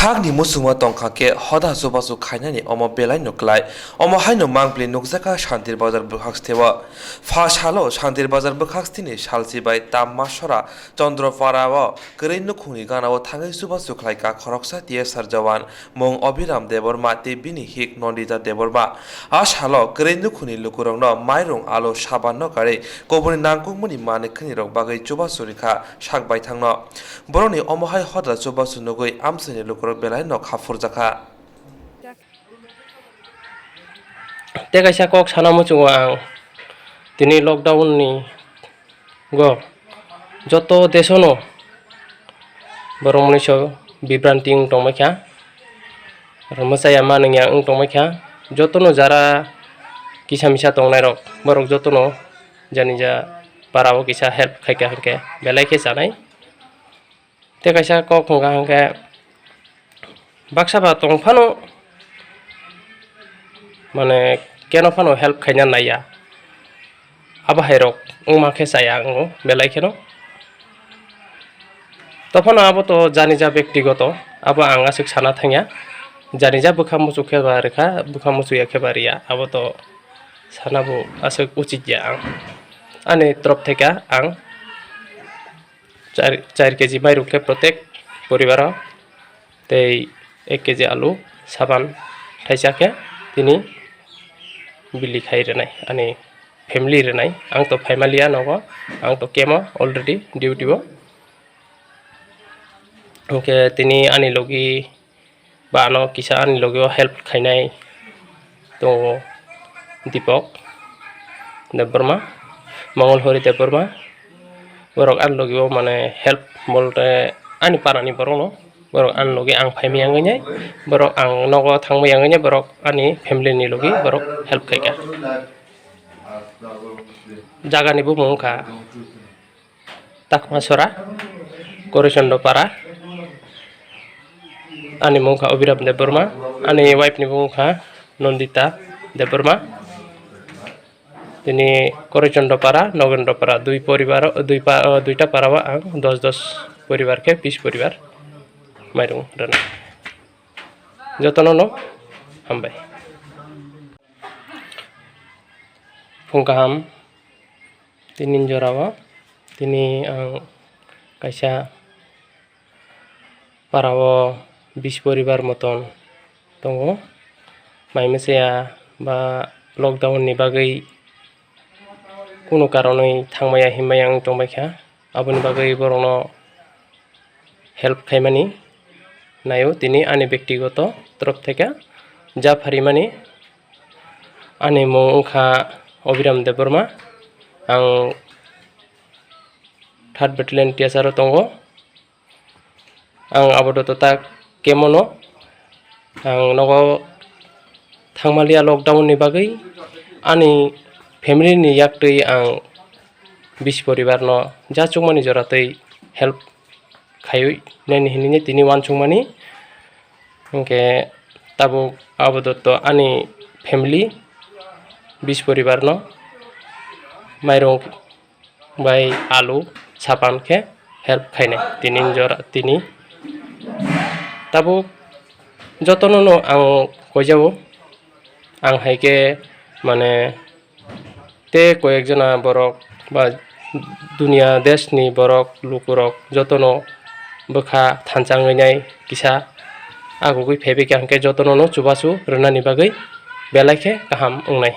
Hagni musuma tongkhake hoda sobasu khainani omo belai nuklai omo haino mangpli nukjaka shantir bazar bukhastewa phashalo shantir bazar bukhastini shalsi bai tamma sora chandroparawa korei nukhuni ganao thangai subasu khlaika khoroksa tsr jawan mong Abhiram Deborma te bini hik nondita Deborma ashalo korei nukhuni lukurongno mairung alo sabanno kare koboni nangkukmuni manekhni rok bagai chubasu rikha sakbai thangno boroni omo hai hoda chubasu nugui amsini lukurok belai nok hafur jaka te kaisa kok sana muchungo ang tini lockdown ni go joto desono borong moniso bibranti ung tongmakha ramasaya manung yang ung tongmakha jotono jara kisa misa tongnai rok borok jotono janija parao kisa help khaika hangke belai ke janai te kaisa kok hongka hangke baksa ba tongphano mane keno phano help khaina naya aba hairok ungma khe saya ang belai kheno তখন আবো তো জানি যা ব্যক্তিগত আবো আং আসুক সানা থাঙ্গা জানি যা বুখামুচু খেবা রেখা বুখামুচু একেবারিয়া আবো তো সানাবো আসুক উচিত যা আং আনি তরফ থেকে আং 4 কেজি মাইরুকে প্রত্যেক পরিবার তেই 1 কেজি আলু সাবান থাইসাকে তিনি বিলি খাই রেনাই আনি ফ্যামিলি রেনাই আং তো ফ্যামিলিয়া নগো আং তো কেমো অলরেডি ডিউটিবো oke tini ani logi ba ano kisa ani logi help khainai to Dipok Deborma Mongolhori Deborma borok an logi mane help bolte ani parani borono borok an logi ang phaimi angnya borok ang nogo thangmai angnya borok ani family ni logi borok help khaika jaga ni bu mongkha takmasora Korisondo para ani mongkha Abhiram Deborma ani wife ni mongkha Nondita Deborma tini Korisondo para Nogendro para dui poribar duita parawa ang 10 poribar ke 20 poribar mairung rana jotono no hambai phungkaham tinin jorawa tini ang kaisa parawo 20 পরিবার মতন দङ মাইমেसेया বা লকডাউन नि बागै কোনো কারণে থাংমায়া হিমায়া আং তংবাইখা আবনি বাগै বরনো help খাইমানি নায়ো তিনি আনি ব্যক্তিগত তরফ থেকে যা ফারিমানি আনি মংখা Abhiram Deborma আং 3rd battalion tiasaro দङ ang abodo tak kemono ang nogo thangmalia lockdown ni bagai ani family ni yaktui ang 20 poribar no ja chungmani joratei help khayui neni hinini tini wan chungmani ke tabo abodo to ani family 20 poribar no mairong bai alu sapan ke help khaine tini tabo jotono no ang kojabo ang haike mane te koyekjona borok ba dunia desh ni borok lukurok jotono bokha thanjangai kisa agugui phebe ke angke jotono no chubasu rona ni bagai belai khe kaham ungnai।